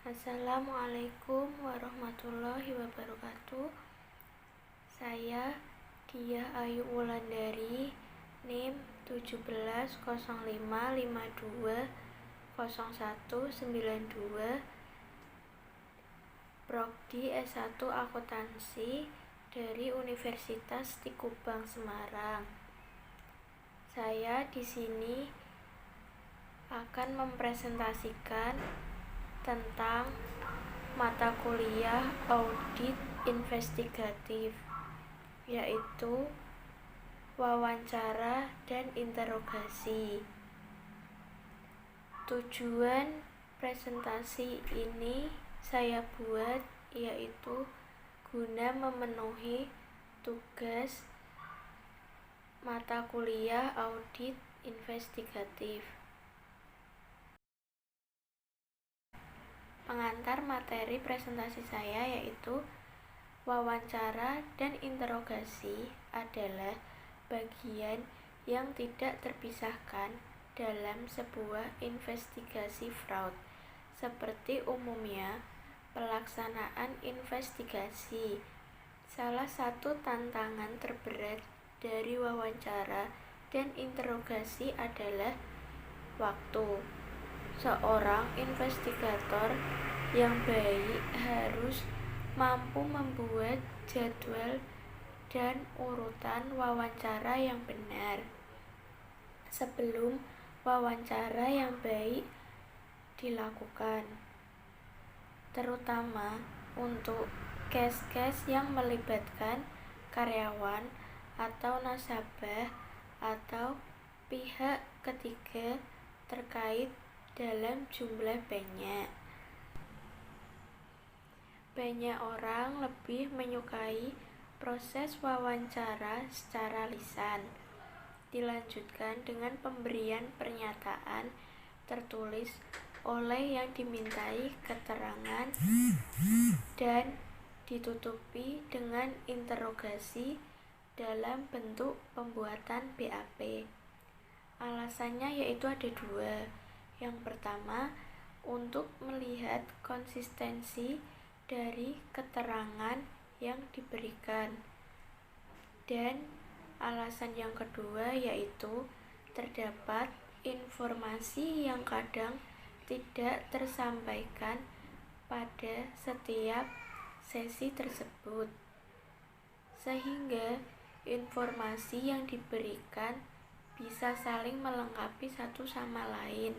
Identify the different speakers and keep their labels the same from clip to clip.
Speaker 1: Assalamualaikum warahmatullahi wabarakatuh. Saya Diah Ayu Wulandari, NIM 1705520192, Prodi S1 Akuntansi dari Universitas Ti Kubang, Semarang. Saya di sini akan mempresentasikan tentang mata kuliah audit investigatif, yaitu wawancara dan interogasi. Tujuan presentasi ini saya buat yaitu guna memenuhi tugas mata kuliah audit investigatif. Pengantar materi presentasi saya yaitu wawancara dan interogasi adalah bagian yang tidak terpisahkan dalam sebuah investigasi fraud. Seperti umumnya pelaksanaan investigasi, salah satu tantangan terberat dari wawancara dan interogasi adalah waktu. Seorang investigator yang baik harus mampu membuat jadwal dan urutan wawancara yang benar sebelum wawancara yang baik dilakukan, terutama untuk case-case yang melibatkan karyawan atau nasabah atau pihak ketiga terkait dalam jumlah banyak. Banyak orang lebih menyukai proses wawancara secara lisan, dilanjutkan dengan pemberian pernyataan tertulis oleh yang dimintai keterangan dan ditutupi dengan interogasi dalam bentuk pembuatan BAP. Alasannya yaitu ada dua. Yang pertama, untuk melihat konsistensi dari keterangan yang diberikan, dan alasan yang kedua yaitu terdapat informasi yang kadang tidak tersampaikan pada setiap sesi tersebut, sehingga informasi yang diberikan bisa saling melengkapi satu sama lain.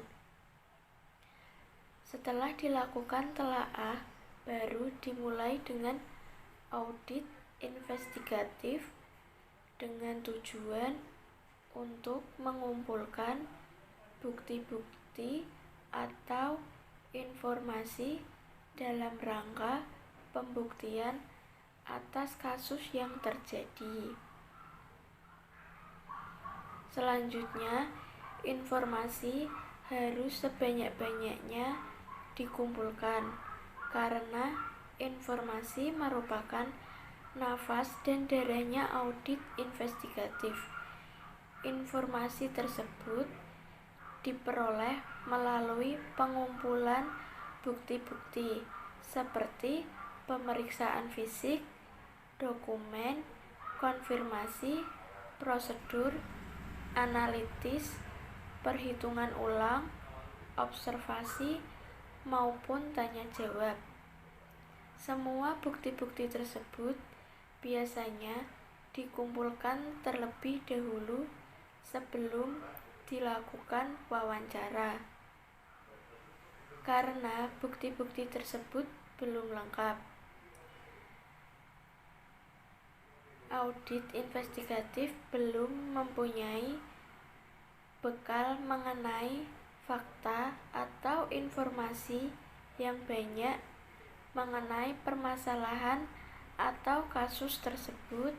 Speaker 1: Setelah dilakukan telaah, baru dimulai dengan audit investigatif dengan tujuan untuk mengumpulkan bukti-bukti atau informasi dalam rangka pembuktian atas kasus yang terjadi. Selanjutnya, informasi harus sebanyak-banyaknya dikumpulkan karena informasi merupakan nafas dan darahnya audit investigatif. Informasi tersebut diperoleh melalui pengumpulan bukti-bukti seperti pemeriksaan fisik, dokumen, konfirmasi, prosedur, analitis, perhitungan ulang, observasi, maupun tanya jawab. Semua bukti-bukti tersebut biasanya dikumpulkan terlebih dahulu sebelum dilakukan wawancara, karena bukti-bukti tersebut belum lengkap. Audit investigatif belum mempunyai bekal mengenai fakta atau informasi yang banyak mengenai permasalahan atau kasus tersebut,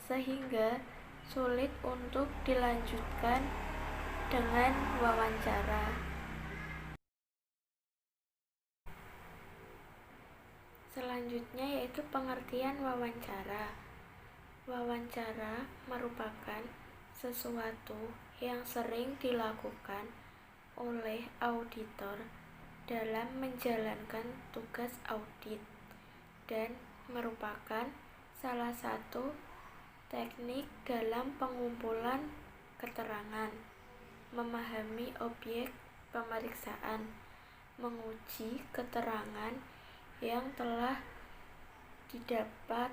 Speaker 1: sehingga sulit untuk dilanjutkan dengan wawancara. Selanjutnya yaitu pengertian wawancara. Wawancara merupakan sesuatu yang sering dilakukan oleh auditor dalam menjalankan tugas audit dan merupakan salah satu teknik dalam pengumpulan keterangan, memahami objek pemeriksaan, menguji keterangan yang telah didapat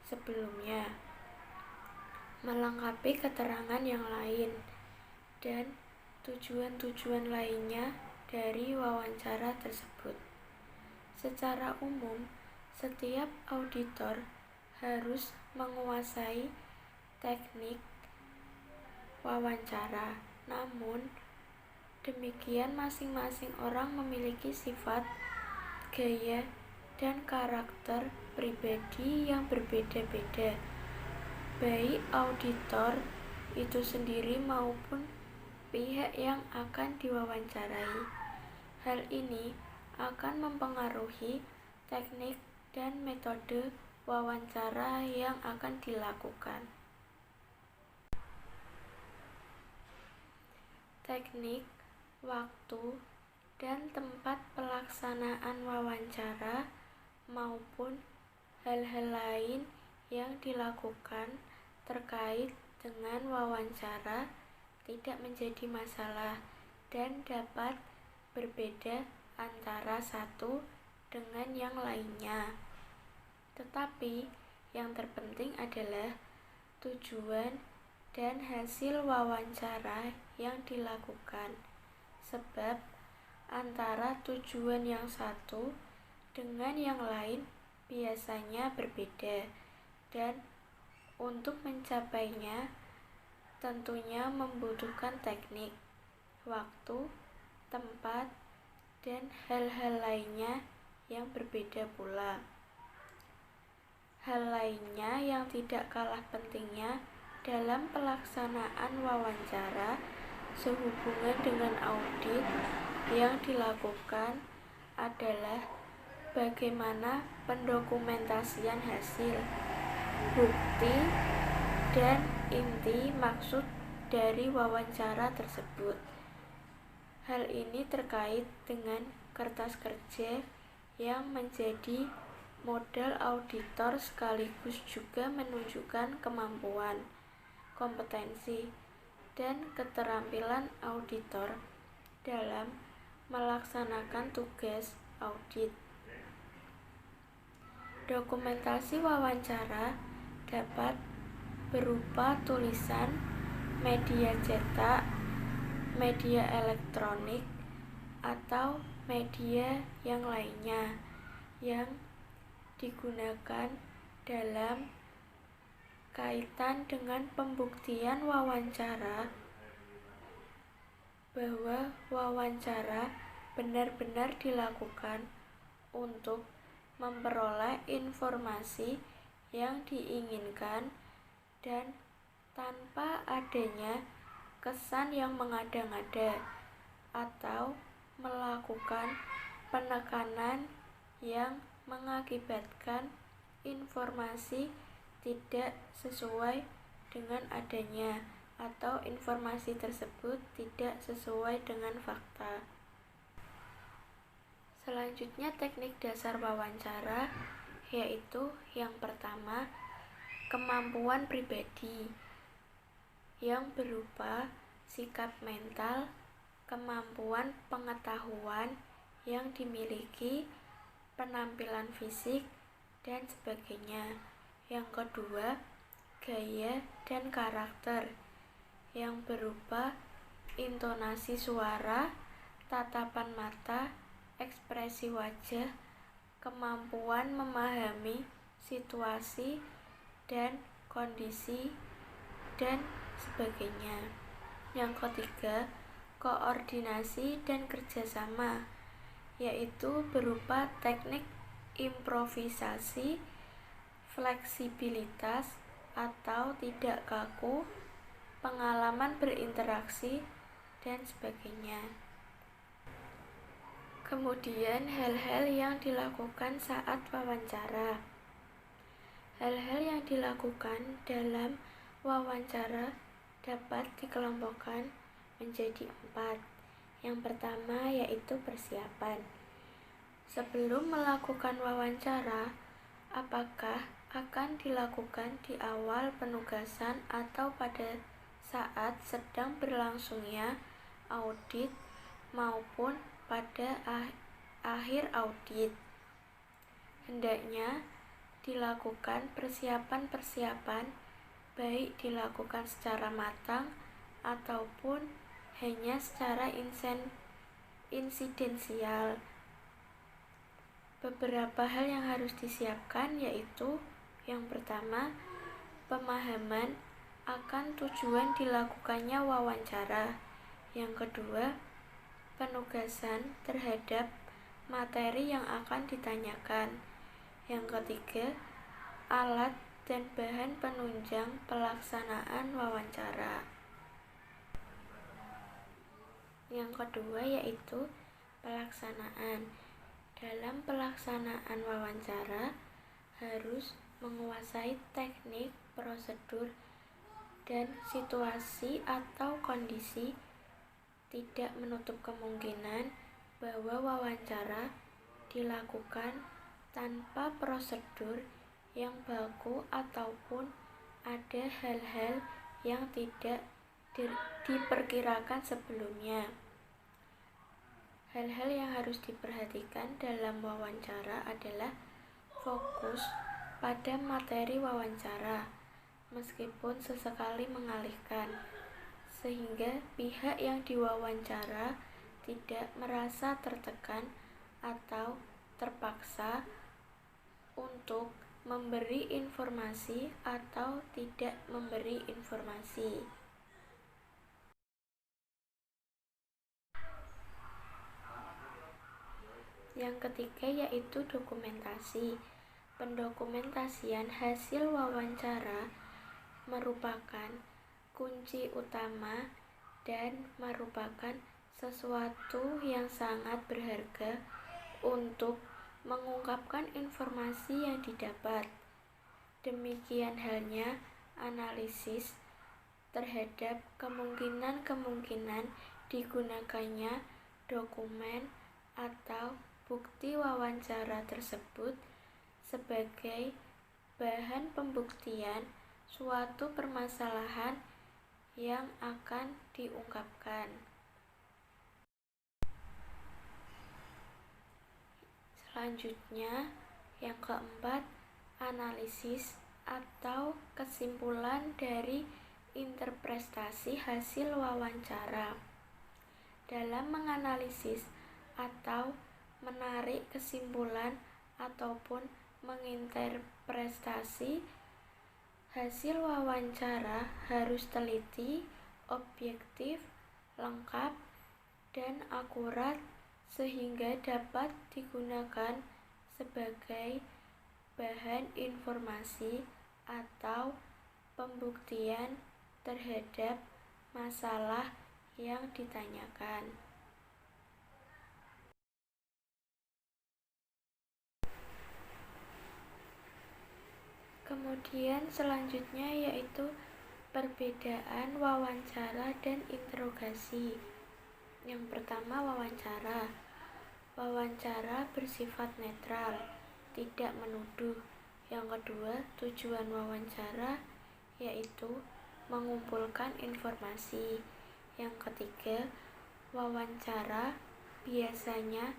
Speaker 1: sebelumnya, melengkapi keterangan yang lain, dan tujuan-tujuan lainnya dari wawancara tersebut. Secara umum, setiap auditor harus menguasai teknik wawancara. Namun, demikian masing-masing orang memiliki sifat, gaya, dan karakter pribadi yang berbeda-beda, baik auditor itu sendiri maupun pihak yang akan diwawancarai. Hal ini akan mempengaruhi teknik dan metode wawancara yang akan dilakukan. Teknik, waktu, dan tempat pelaksanaan wawancara maupun hal-hal lain yang dilakukan terkait dengan wawancara tidak menjadi masalah dan dapat berbeda antara satu dengan yang lainnya. Tetapi yang terpenting adalah tujuan dan hasil wawancara yang dilakukan, sebab antara tujuan yang satu dengan yang lain biasanya berbeda, dan untuk mencapainya tentunya membutuhkan teknik, waktu, tempat, dan hal-hal lainnya yang berbeda pula. Hal lainnya yang tidak kalah pentingnya dalam pelaksanaan wawancara sehubungan dengan audit yang dilakukan adalah bagaimana pendokumentasian hasil, bukti, dan inti maksud dari wawancara tersebut. Hal ini terkait dengan kertas kerja yang menjadi modal auditor sekaligus juga menunjukkan kemampuan, kompetensi, dan keterampilan auditor dalam melaksanakan tugas audit. Dokumentasi wawancara dapat berupa tulisan, media cetak, media elektronik, atau media yang lainnya yang digunakan dalam kaitan dengan pembuktian wawancara bahwa wawancara benar-benar dilakukan untuk memperoleh informasi yang diinginkan dan tanpa adanya kesan yang mengada-ngada atau melakukan penekanan yang mengakibatkan informasi tidak sesuai dengan adanya atau informasi tersebut tidak sesuai dengan fakta. Selanjutnya, teknik dasar wawancara, yaitu yang pertama, kemampuan pribadi yang berupa sikap mental, kemampuan pengetahuan yang dimiliki, penampilan fisik, dan sebagainya. Yang kedua, gaya dan karakter yang berupa intonasi suara, tatapan mata, ekspresi wajah, kemampuan memahami situasi dan kondisi, dan sebagainya. Yang ketiga, koordinasi dan kerjasama, yaitu berupa teknik improvisasi, fleksibilitas atau tidak kaku, pengalaman berinteraksi, dan sebagainya. Kemudian hal-hal yang dilakukan saat wawancara. Hal-hal yang dilakukan dalam wawancara dapat dikelompokkan menjadi 4, Yang pertama yaitu persiapan. Sebelum melakukan wawancara, apakah akan dilakukan di awal penugasan atau pada saat sedang berlangsungnya audit maupun pada akhir audit. Hendaknya dilakukan persiapan-persiapan, baik dilakukan secara matang ataupun hanya secara insidensial. Beberapa hal yang harus disiapkan yaitu yang pertama, pemahaman akan tujuan dilakukannya wawancara. Yang kedua, penugasan terhadap materi yang akan ditanyakan. Yang ketiga, alat dan bahan penunjang pelaksanaan wawancara. Yang kedua yaitu pelaksanaan. Dalam pelaksanaan wawancara harus menguasai teknik, prosedur, dan situasi atau kondisi. Tidak menutup kemungkinan bahwa wawancara dilakukan tanpa prosedur yang baku ataupun ada hal-hal yang tidak diperkirakan sebelumnya. Hal-hal yang harus diperhatikan dalam wawancara adalah fokus pada materi wawancara, meskipun sesekali mengalihkan, sehingga pihak yang diwawancara tidak merasa tertekan atau terpaksa untuk memberi informasi atau tidak memberi informasi. Yang ketiga yaitu dokumentasi. Pendokumentasian hasil wawancara merupakan kunci utama dan merupakan sesuatu yang sangat berharga untuk mengungkapkan informasi yang didapat. Demikian halnya analisis terhadap kemungkinan-kemungkinan digunakannya dokumen atau bukti wawancara tersebut sebagai bahan pembuktian suatu permasalahan yang akan diungkapkan. Selanjutnya, yang keempat, analisis atau kesimpulan dari interpretasi hasil wawancara. Dalam menganalisis atau menarik kesimpulan ataupun menginterpretasi hasil wawancara harus teliti, objektif, lengkap, dan akurat sehingga dapat digunakan sebagai bahan informasi atau pembuktian terhadap masalah yang ditanyakan. Kemudian selanjutnya yaitu perbedaan wawancara dan interogasi. Yang pertama wawancara. Wawancara bersifat netral, tidak menuduh. Yang kedua, tujuan wawancara yaitu mengumpulkan informasi. Yang ketiga, wawancara biasanya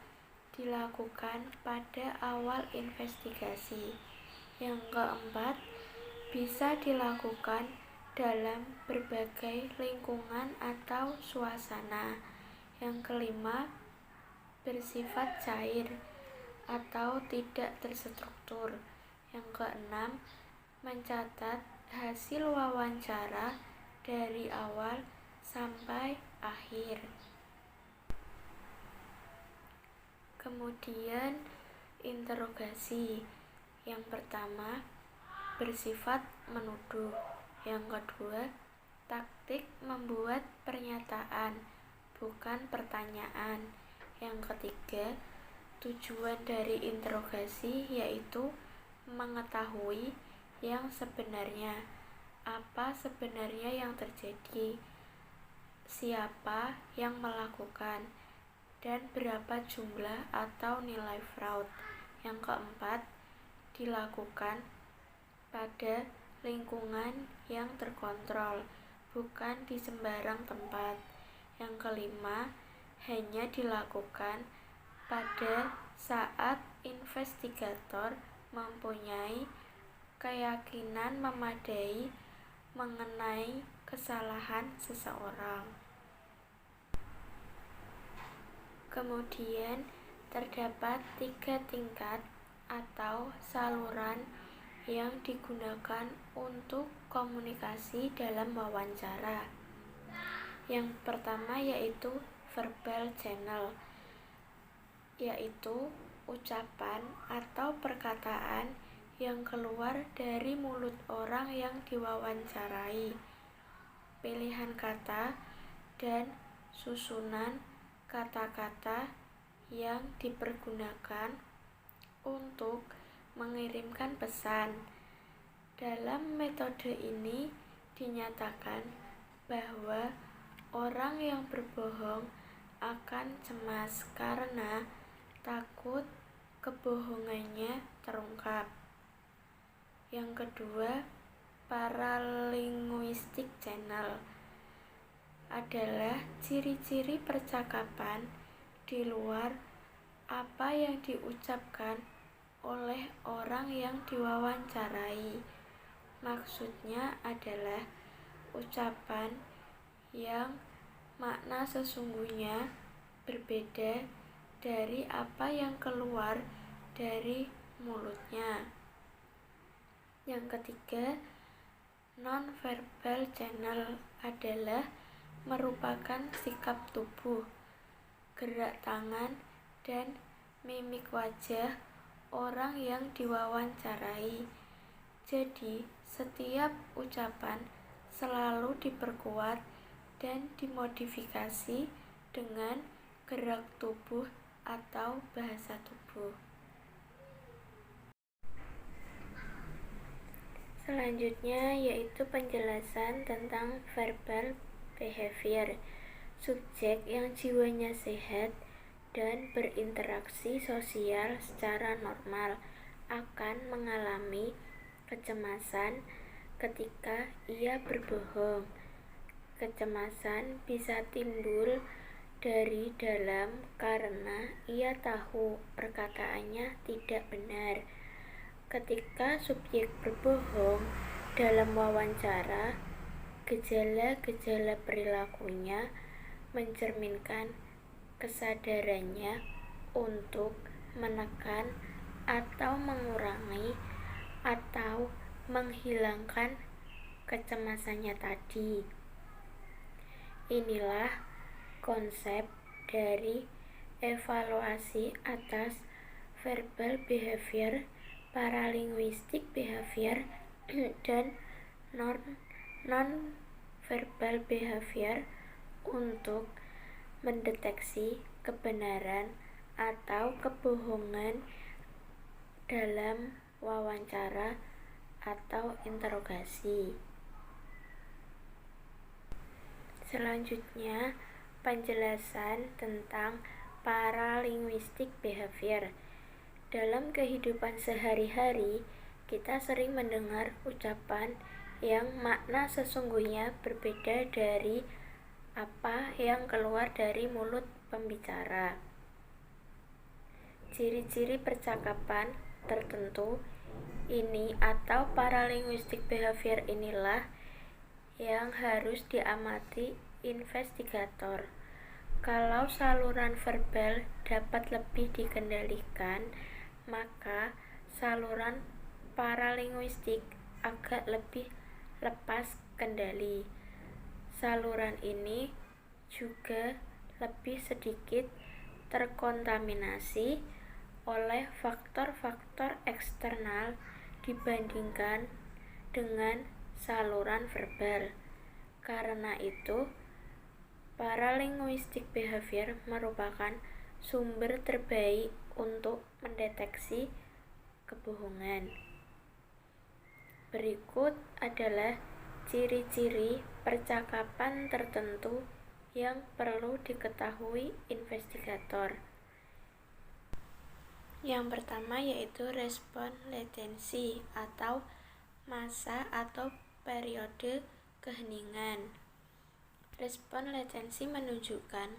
Speaker 1: dilakukan pada awal investigasi. Yang keempat, bisa dilakukan dalam berbagai lingkungan atau suasana. Yang kelima, bersifat cair atau tidak terstruktur. Yang keenam, mencatat hasil wawancara dari awal sampai akhir. Kemudian interogasi. Yang pertama, bersifat menuduh. Yang kedua, taktik membuat pernyataan, bukan pertanyaan. Yang ketiga, tujuan dari interogasi yaitu mengetahui yang sebenarnya, apa sebenarnya yang terjadi. siapa yang melakukan, dan berapa jumlah atau nilai fraud. Yang keempat, dilakukan pada lingkungan yang terkontrol, bukan di sembarang tempat. Yang kelima, hanya dilakukan pada saat investigator mempunyai keyakinan memadai mengenai kesalahan seseorang. Kemudian, terdapat 3 tingkat atau saluran yang digunakan untuk komunikasi dalam wawancara. Yang pertama yaitu verbal channel, yaitu ucapan atau perkataan yang keluar dari mulut orang yang diwawancarai, pilihan kata dan susunan kata-kata yang dipergunakan untuk mengirimkan pesan. Dalam metode ini dinyatakan bahwa orang yang berbohong akan cemas karena takut kebohongannya terungkap. Yang kedua, paralinguistic channel adalah ciri-ciri percakapan di luar apa yang diucapkan oleh orang yang diwawancarai. Maksudnya adalah ucapan yang makna sesungguhnya berbeda dari apa yang keluar dari mulutnya. Yang ketiga, non-verbal channel adalah merupakan sikap tubuh, gerak tangan, dan mimik wajah orang yang diwawancarai. Jadi, setiap ucapan selalu diperkuat dan dimodifikasi dengan gerak tubuh atau bahasa tubuh. Selanjutnya yaitu penjelasan tentang verbal behavior. Subjek yang jiwanya sehat dan berinteraksi sosial secara normal akan mengalami kecemasan ketika ia berbohong. Kecemasan bisa timbul dari dalam karena ia tahu perkataannya tidak benar. Ketika subjek berbohong dalam wawancara, gejala-gejala perilakunya mencerminkan kesadarannya untuk menekan atau mengurangi atau menghilangkan kecemasannya tadi. Inilah konsep dari evaluasi atas verbal behavior, paralinguistic behavior, dan non-verbal behavior untuk mendeteksi kebenaran atau kebohongan dalam wawancara atau interogasi. Selanjutnya, penjelasan tentang paralinguistic behavior. Dalam kehidupan sehari-hari, kita sering mendengar ucapan yang makna sesungguhnya berbeda dari apa yang keluar dari mulut pembicara. Ciri-ciri percakapan tertentu ini atau paralinguistic behavior inilah yang harus diamati investigator. Kalau saluran verbal dapat lebih dikendalikan, maka saluran paralinguistik agak lebih lepas kendali. Saluran ini juga lebih sedikit terkontaminasi oleh faktor-faktor eksternal dibandingkan dengan saluran verbal. Karena itu, paralinguistic behavior merupakan sumber terbaik untuk mendeteksi kebohongan. Berikut adalah ciri-ciri percakapan tertentu yang perlu diketahui investigator. Yang pertama yaitu respon latensi atau masa atau periode keheningan. Respon latensi menunjukkan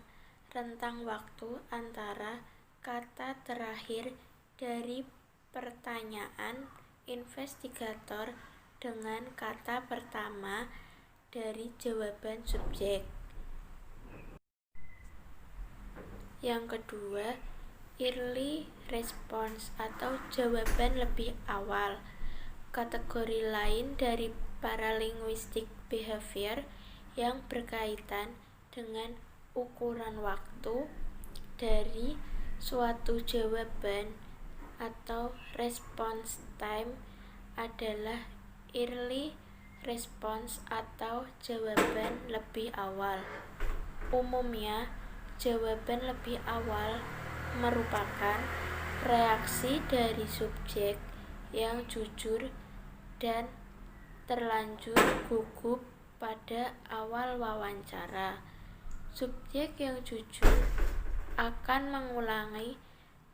Speaker 1: rentang waktu antara kata terakhir dari pertanyaan investigator dengan kata pertama dari jawaban subjek. Yang kedua, early response atau jawaban lebih awal. Kategori lain dari paralinguistic behavior yang berkaitan dengan ukuran waktu dari suatu jawaban atau response time adalah early response atau jawaban lebih awal. Umumnya, jawaban lebih awal merupakan reaksi dari subjek yang jujur dan terlanjur gugup pada awal wawancara. Subjek yang jujur akan mengulangi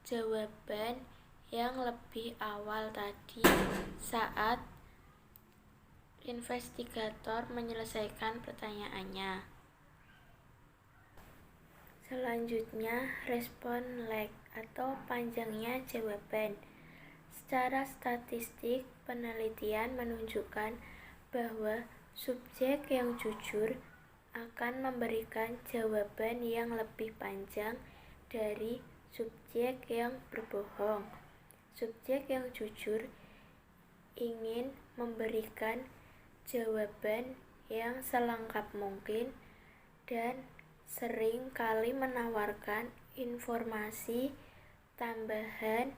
Speaker 1: jawaban yang lebih awal tadi saat investigator menyelesaikan pertanyaannya. Selanjutnya, respon lag atau panjangnya jawaban. Secara statistik, penelitian menunjukkan bahwa subjek yang jujur akan memberikan jawaban yang lebih panjang dari subjek yang berbohong. Subjek yang jujur ingin memberikan jawaban yang selengkap mungkin dan sering kali menawarkan informasi tambahan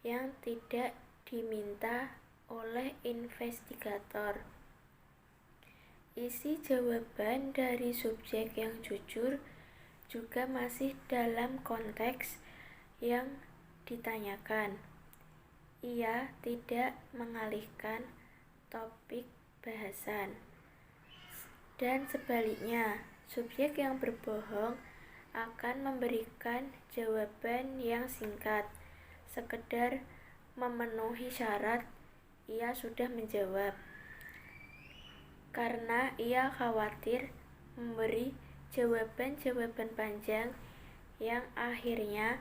Speaker 1: yang tidak diminta oleh investigator. Isi jawaban dari subjek yang jujur juga masih dalam konteks yang ditanyakan. Ia tidak mengalihkan topik bahasan. Dan sebaliknya, subjek yang berbohong akan memberikan jawaban yang singkat, sekedar memenuhi syarat ia sudah menjawab, karena ia khawatir memberi jawaban-jawaban panjang yang akhirnya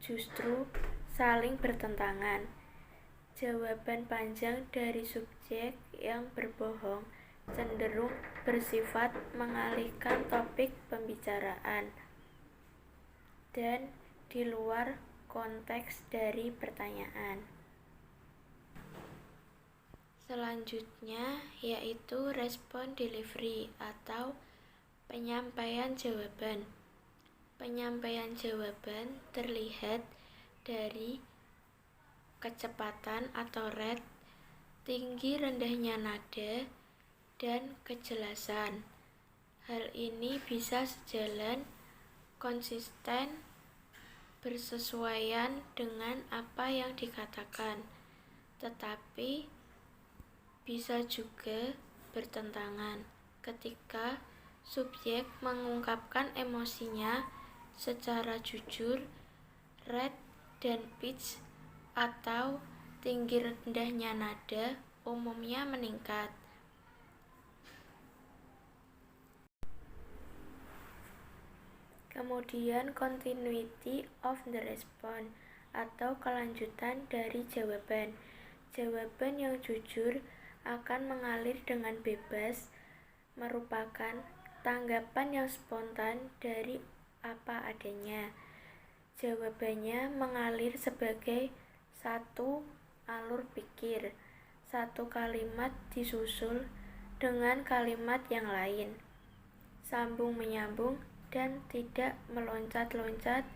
Speaker 1: justru saling bertentangan. Jawaban panjang dari subjek yang berbohong cenderung bersifat mengalihkan topik pembicaraan dan di luar konteks dari pertanyaan. Selanjutnya yaitu respon delivery atau penyampaian jawaban. Penyampaian jawaban terlihat dari kecepatan atau rate, tinggi rendahnya nada, dan kejelasan. Hal ini bisa sejalan, konsisten, bersesuaian dengan apa yang dikatakan, tetapi bisa juga bertentangan ketika subjek mengungkapkan emosinya secara jujur. Rate dan pitch atau tinggi rendahnya nada umumnya meningkat. Kemudian continuity of the response atau kelanjutan dari jawaban. Jawaban yang jujur akan mengalir dengan bebas, merupakan tanggapan yang spontan dari apa adanya. Jawabannya mengalir sebagai satu alur pikir, satu kalimat disusul dengan kalimat yang lain, sambung menyambung dan tidak meloncat-loncat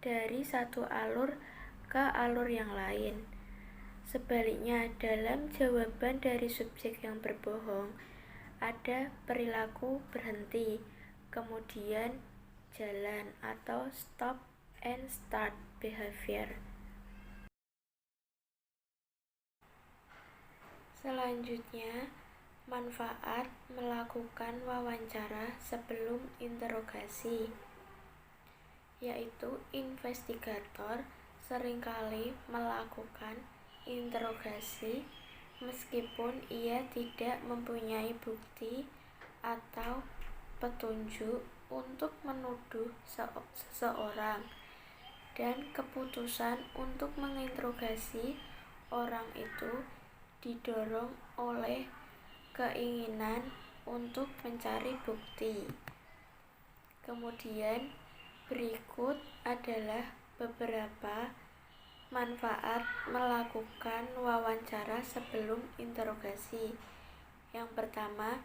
Speaker 1: dari satu alur ke alur yang lain. Sebaliknya, dalam jawaban dari subjek yang berbohong, ada perilaku berhenti, kemudian jalan atau stop and start behavior. Selanjutnya, Manfaat melakukan wawancara sebelum interogasi, yaitu investigator seringkali melakukan interogasi meskipun ia tidak mempunyai bukti atau petunjuk untuk menuduh seseorang, dan keputusan untuk menginterogasi orang itu didorong oleh keinginan untuk mencari bukti. Kemudian berikut adalah beberapa manfaat melakukan wawancara sebelum interogasi. Yang pertama,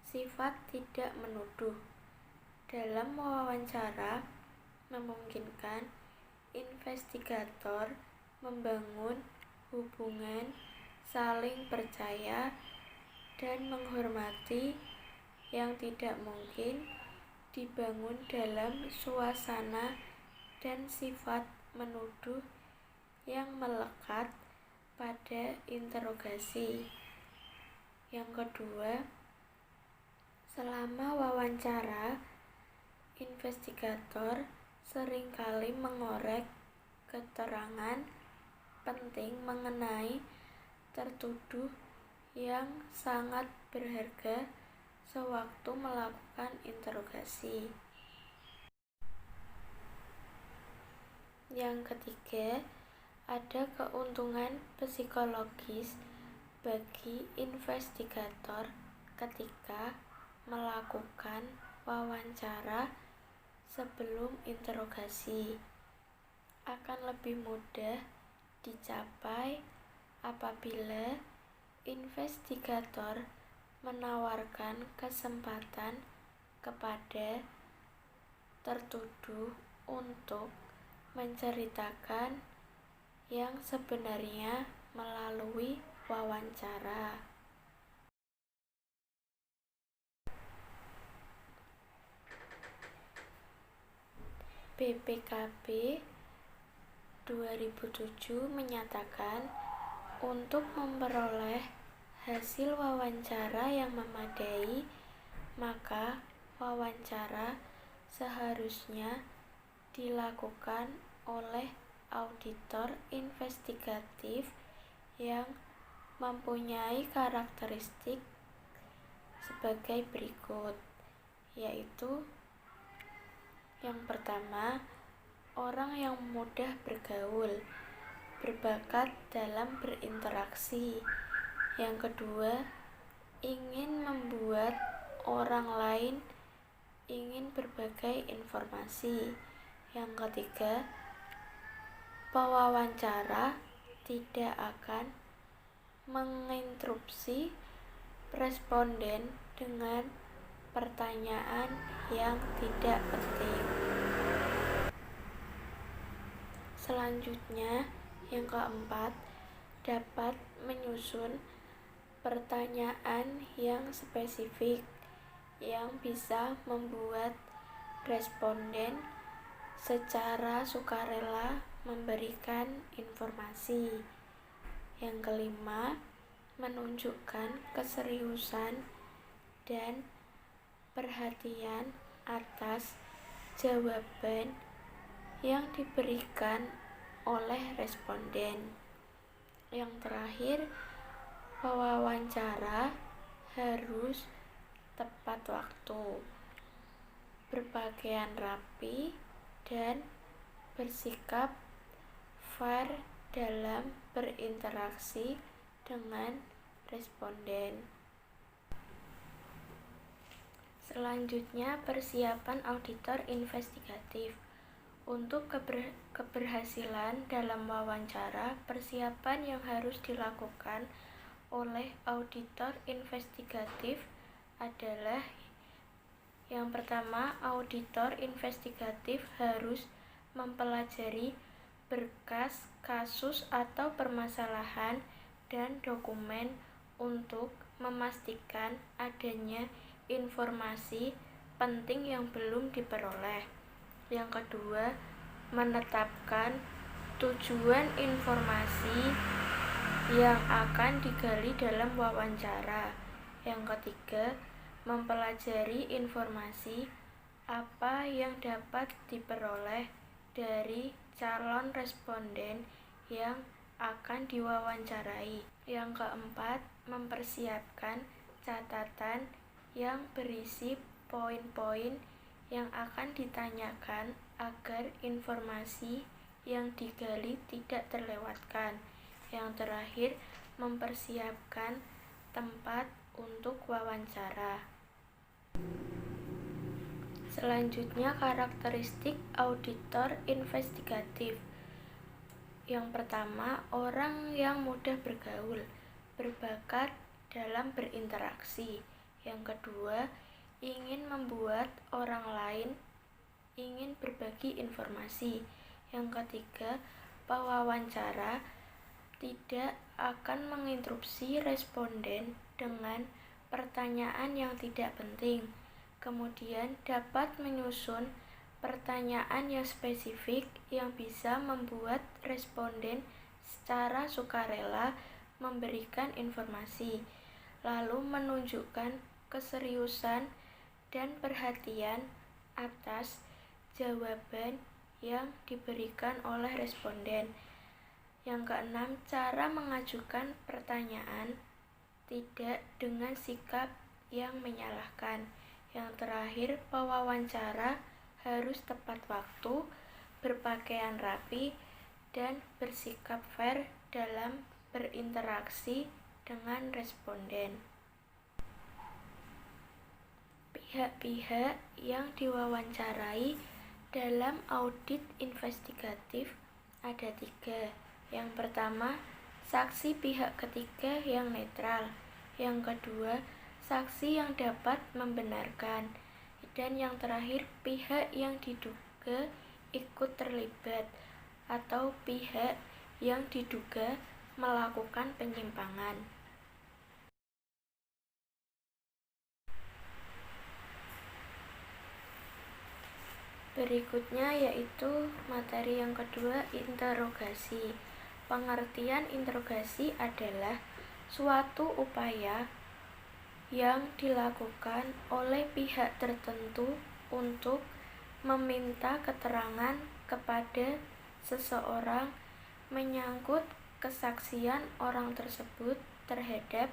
Speaker 1: sifat tidak menuduh. Dalam wawancara memungkinkan investigator membangun hubungan saling percaya dan menghormati yang tidak mungkin dibangun dalam suasana dan sifat menuduh yang melekat pada interogasi. Yang kedua, selama wawancara, investigator seringkali mengorek keterangan penting mengenai tertuduh yang sangat berharga sewaktu melakukan interogasi. Yang ketiga, ada keuntungan psikologis bagi investigator ketika melakukan wawancara sebelum interogasi. Akan lebih mudah dicapai apabila investigator menawarkan kesempatan kepada tertuduh untuk menceritakan yang sebenarnya melalui wawancara. BPKB 2007 menyatakan untuk memperoleh hasil wawancara yang memadai, maka wawancara seharusnya dilakukan oleh auditor investigatif yang mempunyai karakteristik sebagai berikut, yaitu yang pertama, orang yang mudah bergaul, berbakat dalam berinteraksi. Yang kedua, ingin membuat orang lain ingin berbagai informasi. Yang ketiga, pewawancara tidak akan menginterupsi responden dengan pertanyaan yang tidak penting. Selanjutnya, yang keempat, dapat menyusun pertanyaan yang spesifik yang bisa membuat responden secara sukarela memberikan informasi. Yang kelima, menunjukkan keseriusan dan perhatian atas jawaban yang diberikan oleh responden. Yang terakhir, pewawancara harus tepat waktu, berpakaian rapi, dan bersikap fair dalam berinteraksi dengan responden. Selanjutnya, persiapan auditor investigatif. Untuk keberhasilan dalam wawancara, persiapan yang harus dilakukan oleh auditor investigatif adalah: yang pertama, auditor investigatif harus mempelajari berkas, kasus atau permasalahan dan dokumen untuk memastikan adanya informasi penting yang belum diperoleh. Yang kedua, menetapkan tujuan informasi yang akan digali dalam wawancara. Yang ketiga, mempelajari informasi apa yang dapat diperoleh dari calon responden yang akan diwawancarai. Yang keempat, mempersiapkan catatan yang berisi poin-poin yang akan ditanyakan agar informasi yang digali tidak terlewatkan. Yang terakhir, mempersiapkan tempat untuk wawancara. Selanjutnya, karakteristik auditor investigatif. Yang pertama, orang yang mudah bergaul, berbakat dalam berinteraksi. Yang kedua, ingin membuat orang lain ingin berbagi informasi. Yang ketiga, pewawancara tidak akan menginterupsi responden dengan pertanyaan yang tidak penting. Kemudian dapat menyusun pertanyaan yang spesifik yang bisa membuat responden secara sukarela memberikan informasi, lalu menunjukkan keseriusan dan perhatian atas jawaban yang diberikan oleh responden. Yang keenam, cara mengajukan pertanyaan tidak dengan sikap yang menyalahkan. Yang terakhir, pewawancara harus tepat waktu, berpakaian rapi, dan bersikap fair dalam berinteraksi dengan responden. Pihak-pihak yang diwawancarai dalam audit investigatif ada 3. Yang pertama, saksi pihak ketiga yang netral. Yang kedua, saksi yang dapat membenarkan. Dan yang terakhir, pihak yang diduga ikut terlibat atau pihak yang diduga melakukan penyimpangan. Berikutnya yaitu materi yang kedua, interogasi. Pengertian interogasi adalah suatu upaya yang dilakukan oleh pihak tertentu untuk meminta keterangan kepada seseorang menyangkut kesaksian orang tersebut terhadap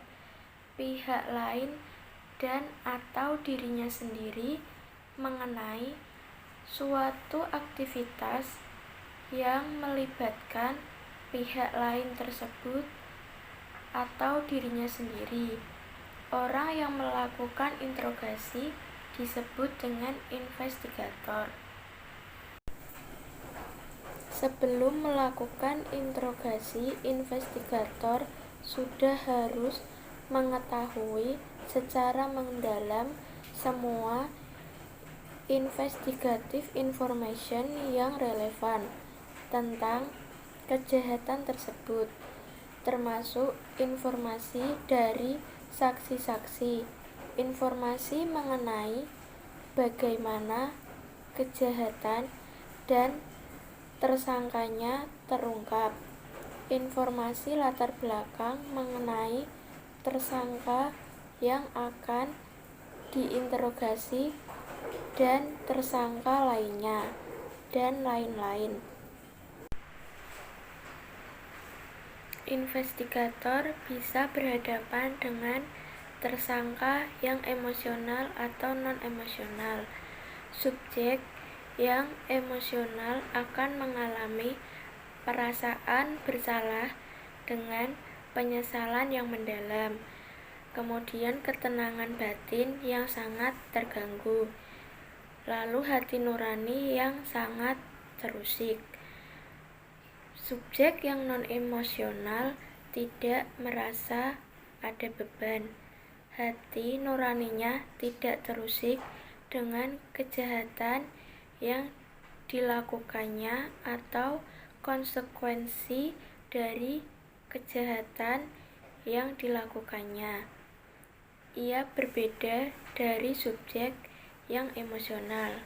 Speaker 1: pihak lain dan atau dirinya sendiri mengenai suatu aktivitas yang melibatkan pihak lain tersebut atau dirinya sendiri. Orang yang melakukan interogasi disebut dengan investigator. Sebelum melakukan interogasi, investigator sudah harus mengetahui secara mendalam semua investigative information yang relevan tentang kejahatan tersebut, termasuk informasi dari saksi-saksi, informasi mengenai bagaimana kejahatan dan tersangkanya terungkap, informasi latar belakang mengenai tersangka yang akan diinterogasi dan tersangka lainnya, dan lain-lain. Investigator bisa berhadapan dengan tersangka yang emosional atau non-emosional. Subjek yang emosional akan mengalami perasaan bersalah dengan penyesalan yang mendalam, kemudian ketenangan batin yang sangat terganggu, lalu hati nurani yang sangat terusik. Subjek yang non-emosional tidak merasa ada beban. Hati nuraninya tidak terusik dengan kejahatan yang dilakukannya atau konsekuensi dari kejahatan yang dilakukannya. Ia berbeda dari subjek yang emosional.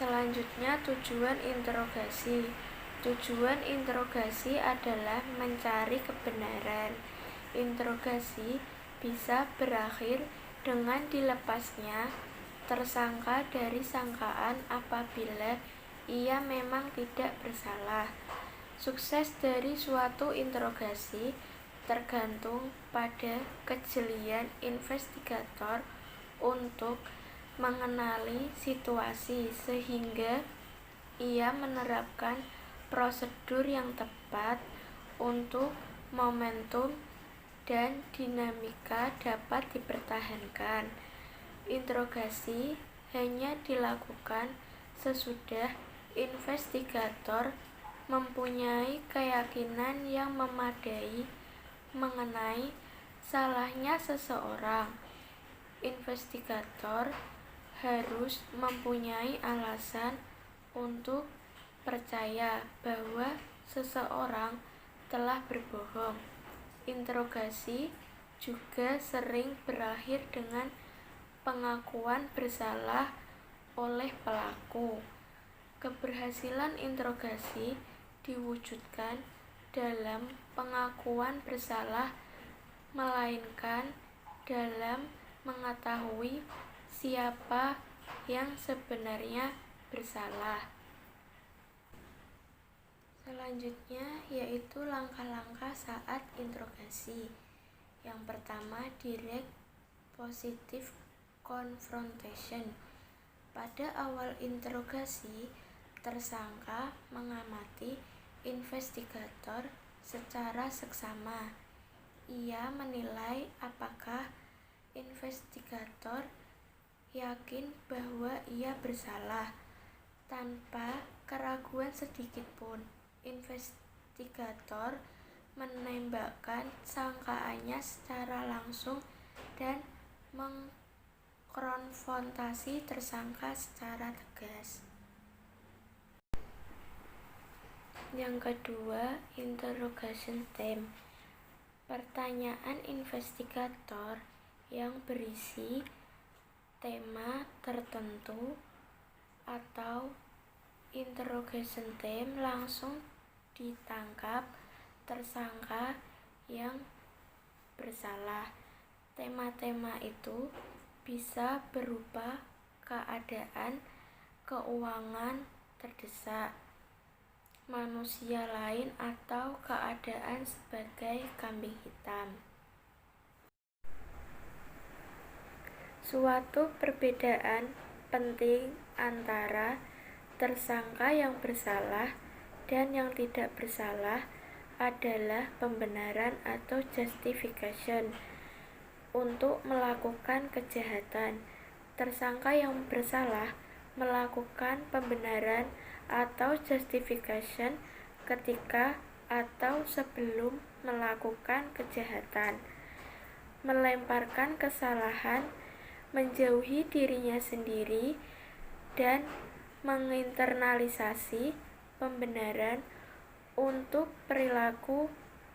Speaker 1: Selanjutnya, tujuan interogasi. Tujuan interogasi adalah mencari kebenaran. Interogasi bisa berakhir dengan dilepasnya tersangka dari sangkaan apabila ia memang tidak bersalah. Sukses dari suatu interogasi tergantung pada kejelian investigator untuk mengenali situasi sehingga ia menerapkan prosedur yang tepat untuk momentum dan dinamika dapat dipertahankan. Interogasi hanya dilakukan sesudah investigator mempunyai keyakinan yang memadai mengenai salahnya seseorang. Investigator harus mempunyai alasan untuk percaya bahwa seseorang telah berbohong. Interogasi juga sering berakhir dengan pengakuan bersalah oleh pelaku. Keberhasilan interogasi diwujudkan dalam pengakuan bersalah, melainkan dalam mengetahui siapa yang sebenarnya bersalah. Selanjutnya yaitu langkah-langkah saat interogasi. Yang pertama, direct positive confrontation. Pada awal interogasi, tersangka mengamati investigator secara seksama. Ia menilai apakah investigator yakin bahwa ia bersalah. Tanpa keraguan sedikit pun, investigator menembakkan sangkaannya secara langsung dan mengkonfrontasi tersangka secara tegas. Yang kedua, interrogation theme. Pertanyaan investigator yang berisi tema tertentu atau interrogation theme langsung ditangkap tersangka yang bersalah. Tema-tema itu bisa berupa keadaan keuangan terdesak, manusia lain, atau keadaan sebagai kambing hitam. Suatu perbedaan penting antara tersangka yang bersalah dan yang tidak bersalah adalah pembenaran atau justification untuk melakukan kejahatan. Tersangka yang bersalah melakukan pembenaran atau justification ketika atau sebelum melakukan kejahatan, melemparkan kesalahan, menjauhi dirinya sendiri, dan menginternalisasi pembenaran untuk perilaku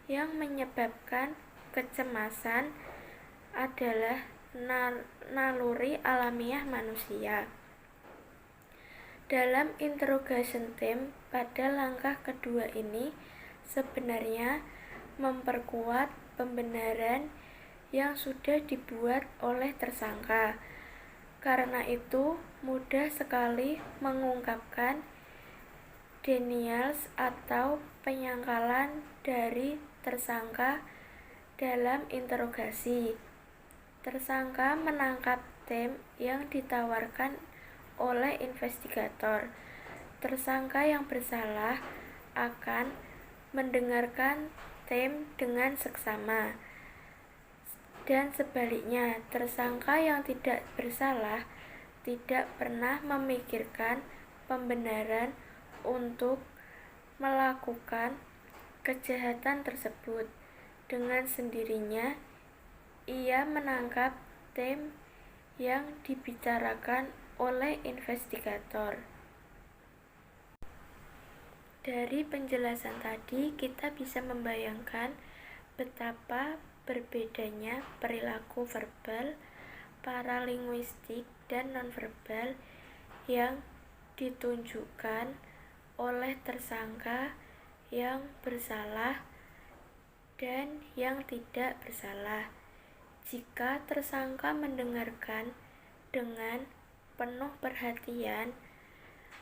Speaker 1: yang menyebabkan kecemasan adalah naluri alamiah manusia. Dalam interrogation theme pada langkah kedua ini sebenarnya memperkuat pembenaran yang sudah dibuat oleh tersangka. Karena itu mudah sekali mengungkapkan denials atau penyangkalan dari tersangka dalam interogasi. Tersangka menangkap theme yang ditawarkan oleh investigator. Tersangka yang bersalah akan mendengarkan theme dengan seksama. Dan sebaliknya, tersangka yang tidak bersalah tidak pernah memikirkan pembenaran untuk melakukan kejahatan tersebut. Dengan sendirinya, ia menangkap theme yang dibicarakan oleh investigator. Dari penjelasan tadi, kita bisa membayangkan betapa berbedanya perilaku verbal, paralinguistik, dan nonverbal yang ditunjukkan oleh tersangka yang bersalah dan yang tidak bersalah. Jika tersangka mendengarkan dengan penuh perhatian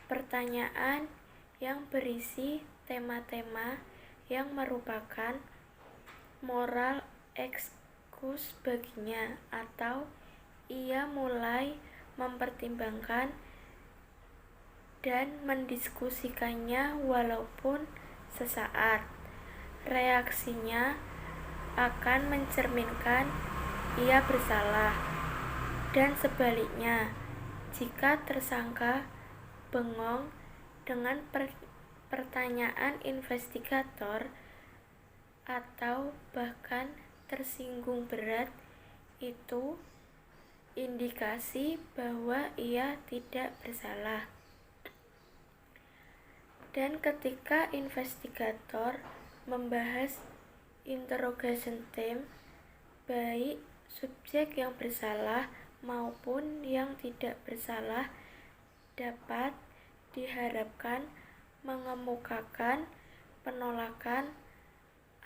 Speaker 1: pertanyaan yang berisi tema-tema yang merupakan moral excuse baginya, atau ia mulai mempertimbangkan dan mendiskusikannya walaupun sesaat, reaksinya akan mencerminkan ia bersalah. Dan sebaliknya, jika tersangka bengong dengan pertanyaan investigator atau bahkan tersinggung berat, itu indikasi bahwa ia tidak bersalah. Dan ketika investigator membahas interrogation time, baik subjek yang bersalah maupun yang tidak bersalah dapat diharapkan mengemukakan penolakan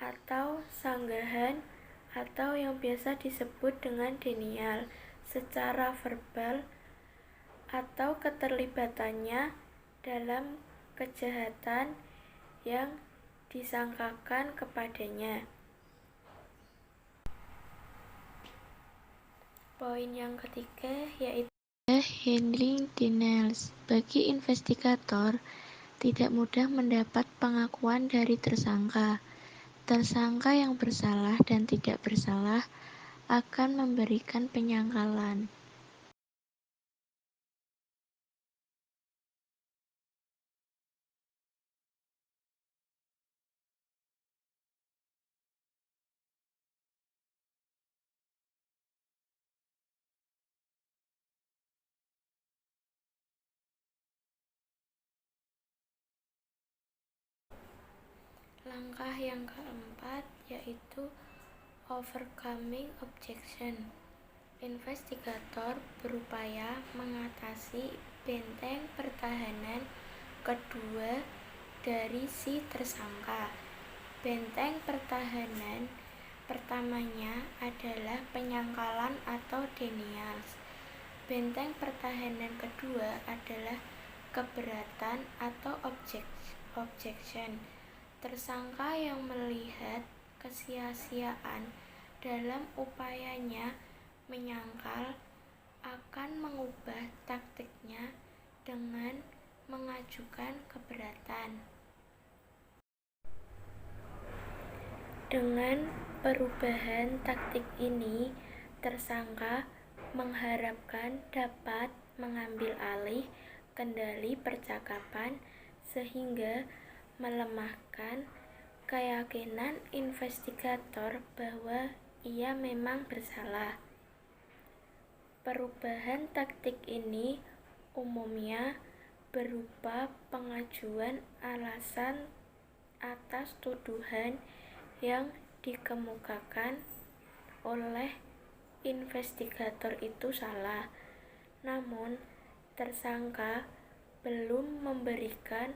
Speaker 1: atau sanggahan atau yang biasa disebut dengan denial secara verbal atau keterlibatannya dalam kejahatan yang disangkakan kepadanya. Poin yang ketiga yaitu
Speaker 2: handling denials. Bagi investigator, tidak mudah mendapat pengakuan dari tersangka. Tersangka yang bersalah dan tidak bersalah akan memberikan penyangkalan.
Speaker 1: langkah yang keempat yaitu overcoming objection. Investigator berupaya mengatasi benteng pertahanan kedua dari si tersangka. Benteng pertahanan pertamanya adalah penyangkalan atau denials. Benteng pertahanan kedua adalah keberatan atau objection. Tersangka yang melihat kesia-siaan dalam upayanya menyangkal akan mengubah taktiknya dengan mengajukan keberatan. Dengan perubahan taktik ini, tersangka mengharapkan dapat mengambil alih kendali percakapan sehingga melemahkan keyakinan investigator bahwa ia memang bersalah. Perubahan taktik ini umumnya berupa pengajuan alasan atas tuduhan yang dikemukakan oleh investigator itu salah, namun tersangka belum memberikan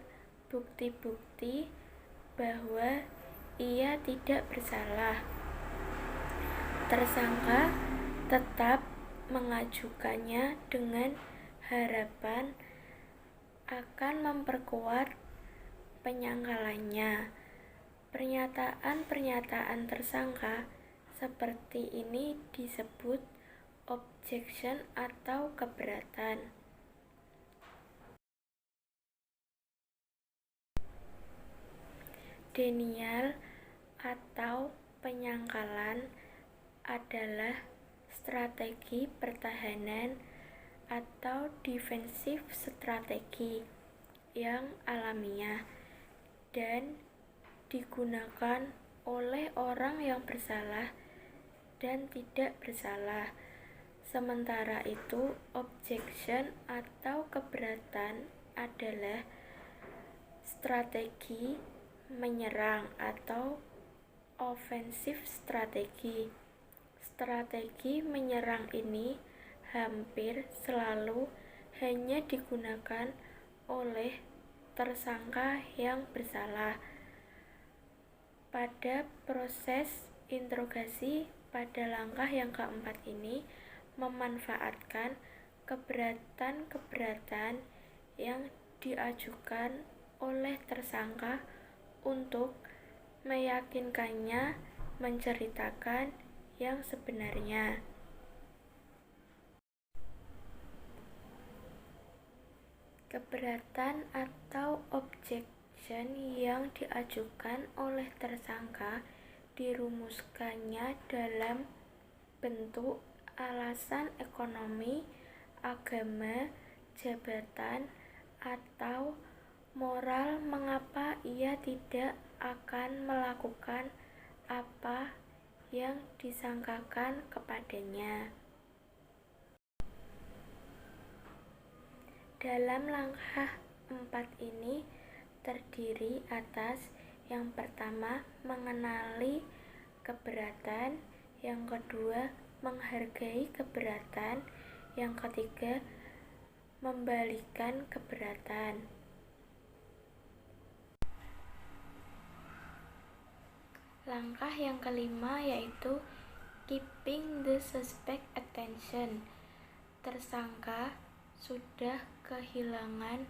Speaker 1: bukti-bukti bahwa ia tidak bersalah. Tersangka tetap mengajukannya dengan harapan akan memperkuat penyangkalannya. Pernyataan-pernyataan tersangka seperti ini disebut objection atau keberatan. Denial atau penyangkalan adalah strategi pertahanan atau defensive strategi yang alamiah dan digunakan oleh orang yang bersalah dan tidak bersalah. Sementara itu, objection atau keberatan adalah strategi menyerang atau offensive strategi. Strategi menyerang ini hampir selalu hanya digunakan oleh tersangka yang bersalah. Pada proses interogasi pada langkah yang keempat ini memanfaatkan keberatan-keberatan yang diajukan oleh tersangka untuk meyakinkannya menceritakan yang sebenarnya. Keberatan atau objection yang diajukan oleh tersangka dirumuskannya dalam bentuk alasan ekonomi, agama, jabatan, atau moral mengapa ia tidak akan melakukan apa yang disangkakan kepadanya. Dalam langkah 4 ini terdiri atas yang pertama mengenali keberatan, yang kedua menghargai keberatan, yang ketiga membalikan keberatan. Langkah yang kelima yaitu keeping the suspect attention. Tersangka sudah kehilangan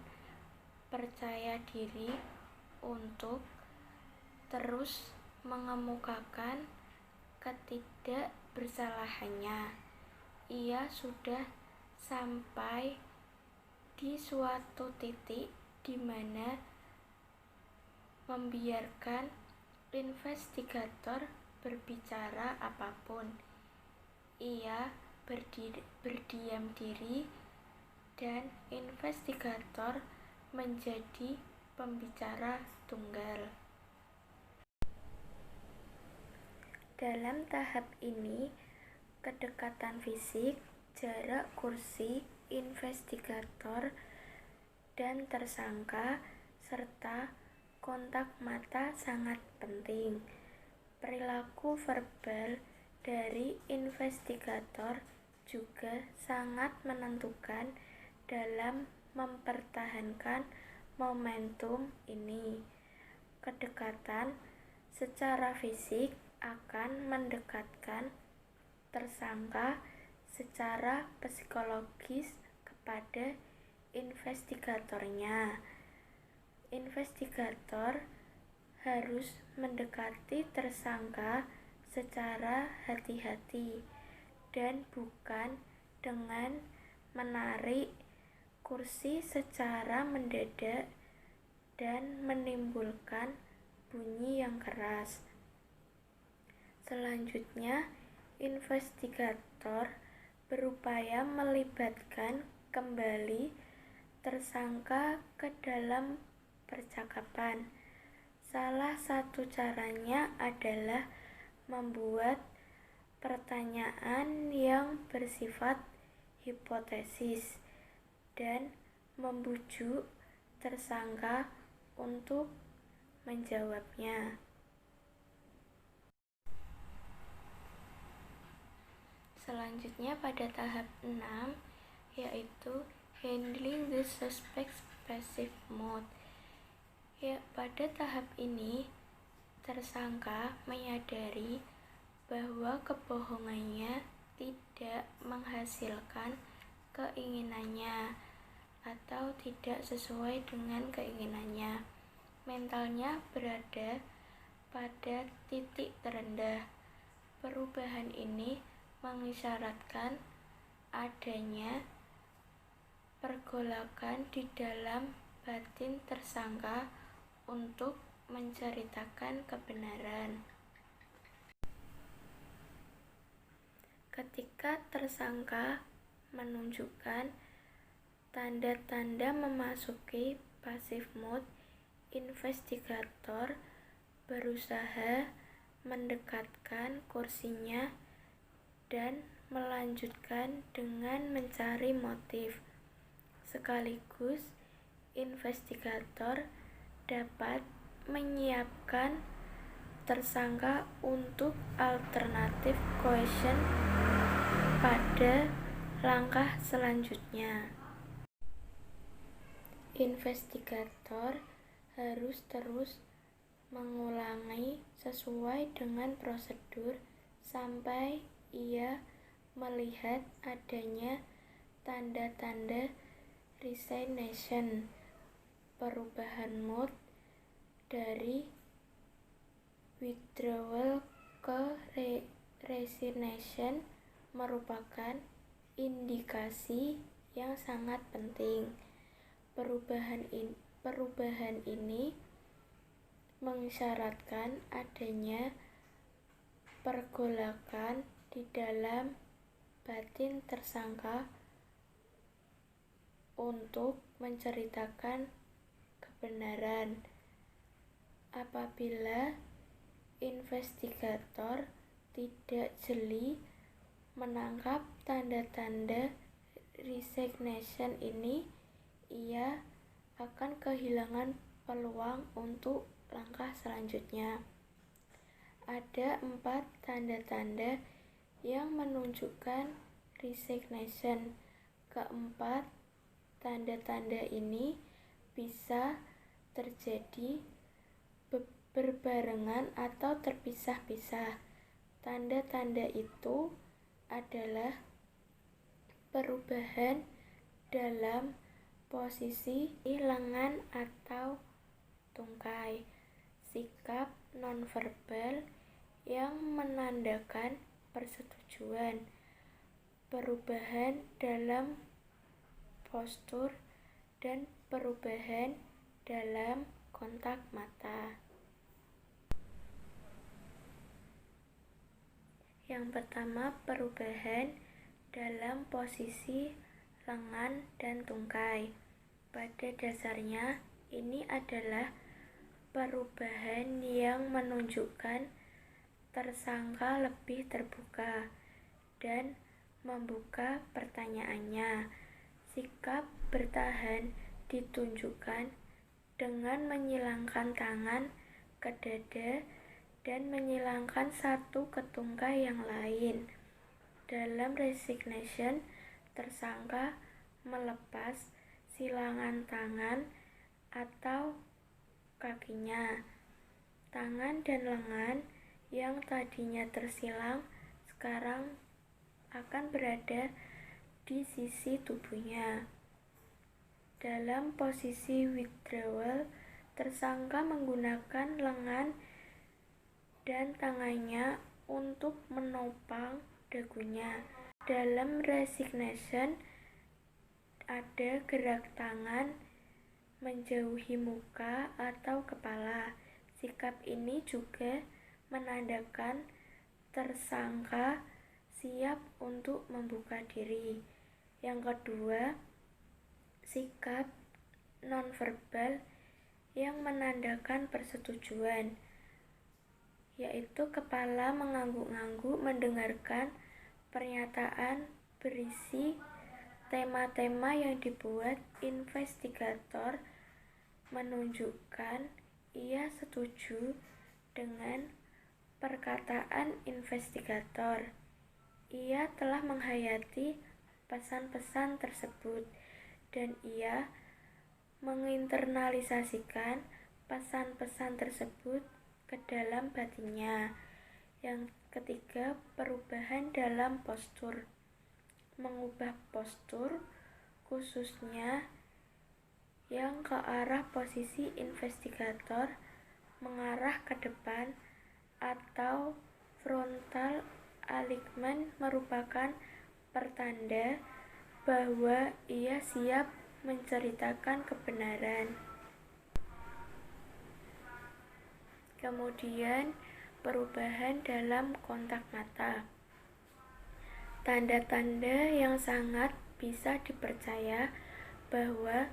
Speaker 1: percaya diri untuk terus mengemukakan ketidakbersalahannya. Ia sudah sampai di suatu titik di mana membiarkan investigator berbicara apapun. Ia berdiam diri dan investigator menjadi pembicara tunggal. Dalam tahap ini, kedekatan fisik, jarak kursi, investigator, dan tersangka, serta kontak mata sangat penting. Perilaku verbal dari investigator juga sangat menentukan dalam mempertahankan momentum ini. Kedekatan secara fisik akan mendekatkan tersangka secara psikologis kepada investigatornya. Investigator harus mendekati tersangka secara hati-hati dan bukan dengan menarik kursi secara mendadak dan menimbulkan bunyi yang keras. Selanjutnya, investigator berupaya melibatkan kembali tersangka ke dalam percakapan. Salah satu caranya adalah membuat pertanyaan yang bersifat hipotesis dan membujuk tersangka untuk menjawabnya. Selanjutnya pada tahap 6 yaitu handling the suspect's passive mode. Pada tahap ini tersangka menyadari bahwa kebohongannya tidak menghasilkan keinginannya atau tidak sesuai dengan keinginannya. Mentalnya berada pada titik terendah. Perubahan ini mengisyaratkan adanya pergolakan di dalam batin tersangka untuk menceritakan kebenaran. Ketika tersangka menunjukkan tanda-tanda memasuki passive mode, investigator berusaha mendekatkan kursinya dan melanjutkan dengan mencari motif. Sekaligus, investigator dapat menyiapkan tersangka untuk alternatif question pada langkah selanjutnya. Investigator harus terus mengulangi sesuai dengan prosedur sampai ia melihat adanya tanda-tanda resignation, perubahan mood dari withdrawal ke resignation merupakan indikasi yang sangat penting. Perubahan ini mengisyaratkan adanya pergolakan di dalam batin tersangka untuk menceritakan kebenaran. Apabila investigator tidak jeli menangkap tanda-tanda resignation ini, ia akan kehilangan peluang untuk langkah selanjutnya. Ada 4 tanda-tanda yang menunjukkan resignation. Keempat tanda-tanda ini bisa terjadi berbarengan atau terpisah-pisah. Tanda-tanda itu adalah perubahan dalam posisi lengan atau tungkai, sikap nonverbal yang menandakan persetujuan, perubahan dalam postur, dan perubahan dalam kontak mata. Yang pertama, perubahan dalam posisi lengan dan tungkai. Pada dasarnya, ini adalah perubahan yang menunjukkan tersangka lebih terbuka dan membuka pertanyaannya. Sikap bertahan ditunjukkan dengan menyilangkan tangan ke dada dan menyilangkan satu ke tungkai yang lain. Dalam resignation, tersangka melepas silangan tangan atau kakinya. Tangan dan lengan yang tadinya tersilang sekarang akan berada di sisi tubuhnya. Dalam posisi withdrawal, tersangka menggunakan lengan dan tangannya untuk menopang dagunya. Dalam resignation, ada gerak tangan menjauhi muka atau kepala. Sikap ini juga menandakan tersangka siap untuk membuka diri. Yang kedua, sikap nonverbal yang menandakan persetujuan, yaitu kepala mengangguk-angguk mendengarkan pernyataan berisi tema-tema yang dibuat investigator, menunjukkan ia setuju dengan perkataan investigator. Ia telah menghayati pesan-pesan tersebut dan ia menginternalisasikan pesan-pesan tersebut ke dalam batinnya. Yang ketiga, perubahan dalam postur. Mengubah postur, khususnya yang ke arah posisi investigator, mengarah ke depan atau frontal alignment merupakan pertanda bahwa ia siap menceritakan kebenaran. Kemudian, perubahan dalam kontak mata. Tanda-tanda yang sangat bisa dipercaya bahwa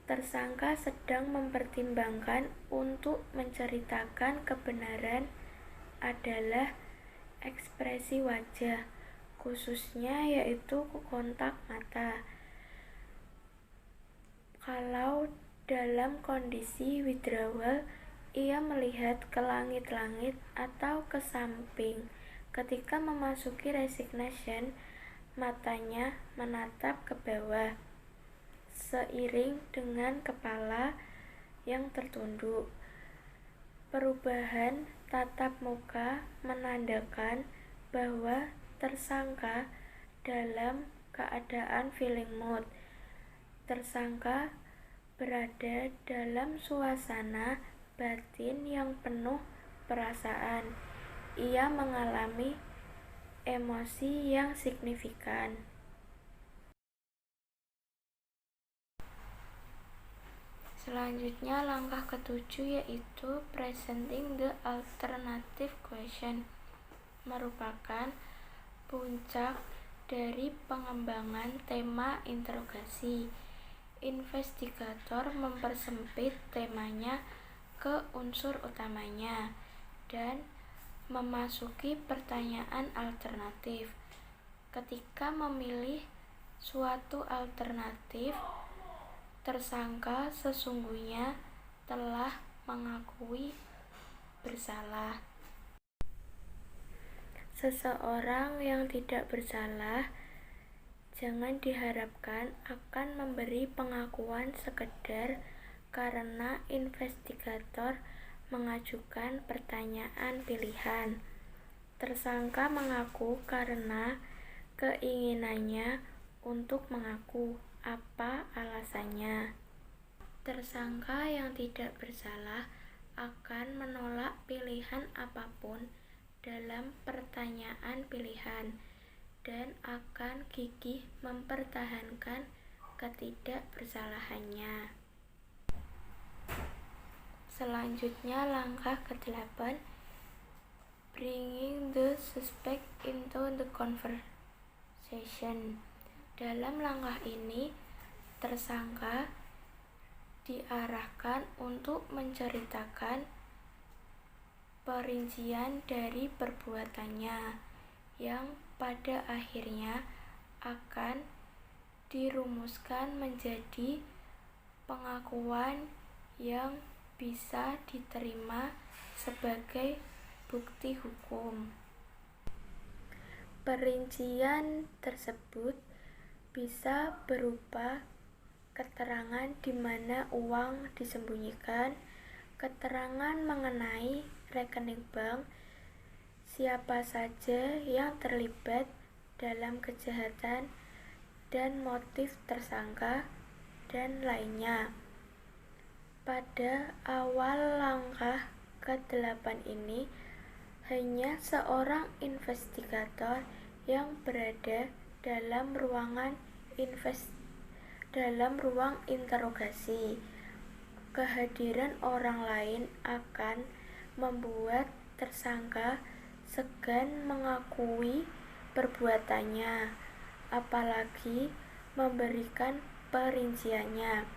Speaker 1: tersangka sedang mempertimbangkan untuk menceritakan kebenaran adalah ekspresi wajah, khususnya yaitu kontak mata. Kalau dalam kondisi withdrawal, ia melihat ke langit-langit atau ke samping. Ketika memasuki resignation, matanya menatap ke bawah. seiring dengan kepala yang tertunduk. Perubahan tatap muka menandakan bahwa tersangka dalam keadaan feeling mood. Tersangka berada dalam suasana batin yang penuh perasaan. Ia mengalami emosi yang signifikan. Selanjutnya langkah ketujuh yaitu presenting the alternative question, merupakan puncak dari pengembangan tema interogasi. Investigator mempersempit temanya ke unsur utamanya dan memasuki pertanyaan alternatif. Ketika memilih suatu alternatif, tersangka sesungguhnya telah mengakui bersalah. Seseorang yang tidak bersalah jangan diharapkan akan memberi pengakuan sekedar karena investigator mengajukan pertanyaan pilihan. Tersangka mengaku karena keinginannya untuk mengaku. Apa alasannya? Tersangka yang tidak bersalah akan menolak pilihan apapun dalam pertanyaan pilihan dan akan gigih mempertahankan ketidakbersalahannya. Selanjutnya langkah ke-8, bringing the suspect into the conversation. Dalam langkah ini, tersangka diarahkan untuk menceritakan perincian dari perbuatannya yang pada akhirnya akan dirumuskan menjadi pengakuan yang bisa diterima sebagai bukti hukum. Perincian tersebut bisa berupa keterangan di mana uang disembunyikan, keterangan mengenai rekening bank, siapa saja yang terlibat dalam kejahatan, dan motif tersangka, dan lainnya. Pada awal langkah ke-8 ini, hanya seorang investigator yang berada dalam ruang interogasi. Kehadiran orang lain akan membuat tersangka segan mengakui perbuatannya, apalagi memberikan perinciannya.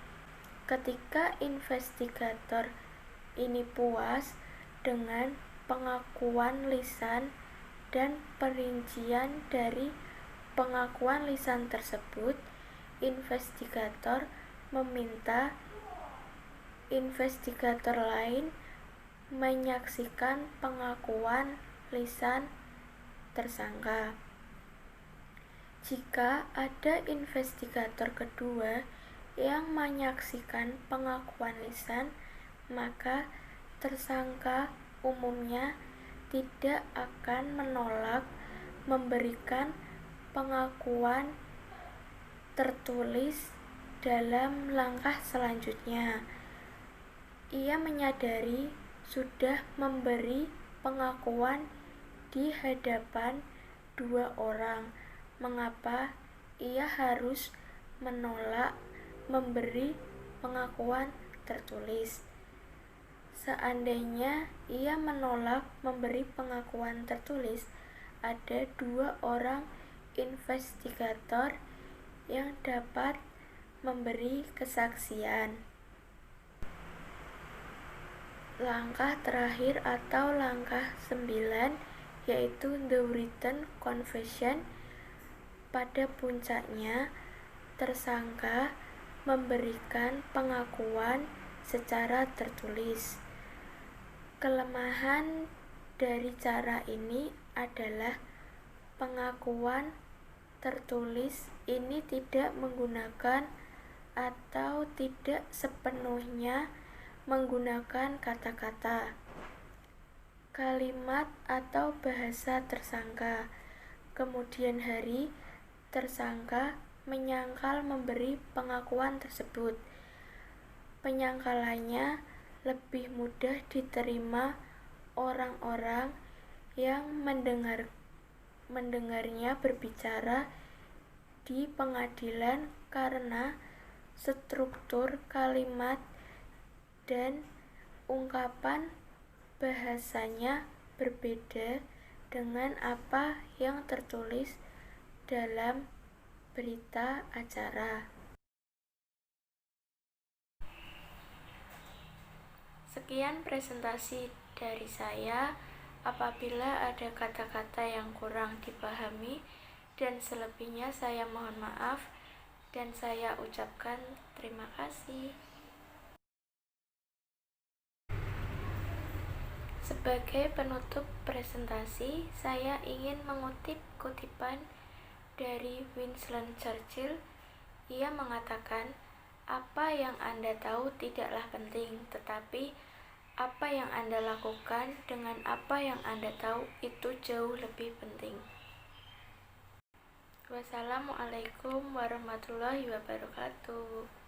Speaker 1: Ketika investigator ini puas dengan pengakuan lisan dan perincian dari pengakuan lisan tersebut, investigator meminta investigator lain menyaksikan pengakuan lisan tersangka. Jika ada investigator kedua yang menyaksikan pengakuan lisan, maka tersangka umumnya tidak akan menolak memberikan pengakuan tertulis dalam langkah selanjutnya. Ia menyadari sudah memberi pengakuan di hadapan dua orang. Mengapa ia harus menolak memberi pengakuan tertulis? Seandainya ia menolak memberi pengakuan tertulis, ada dua orang investigator yang dapat memberi kesaksian. Langkah terakhir atau langkah 9 yaitu the written confession. Pada puncaknya, tersangka memberikan pengakuan secara tertulis. Kelemahan dari cara ini adalah pengakuan tertulis ini tidak menggunakan atau tidak sepenuhnya menggunakan kata-kata, kalimat atau bahasa tersangka. Kemudian hari, tersangka menyangkal memberi pengakuan tersebut. Penyangkalannya lebih mudah diterima orang-orang yang mendengarnya berbicara di pengadilan karena struktur kalimat dan ungkapan bahasanya berbeda dengan apa yang tertulis dalam berita acara. Sekian presentasi dari saya. Apabila ada kata-kata yang kurang dipahami dan selebihnya saya mohon maaf dan saya ucapkan terima kasih. Sebagai penutup presentasi, saya ingin mengutip kutipan dari Winston Churchill. Ia mengatakan, "Apa yang Anda tahu tidaklah penting, tetapi apa yang Anda lakukan dengan apa yang Anda tahu itu jauh lebih penting." Wassalamualaikum warahmatullahi wabarakatuh.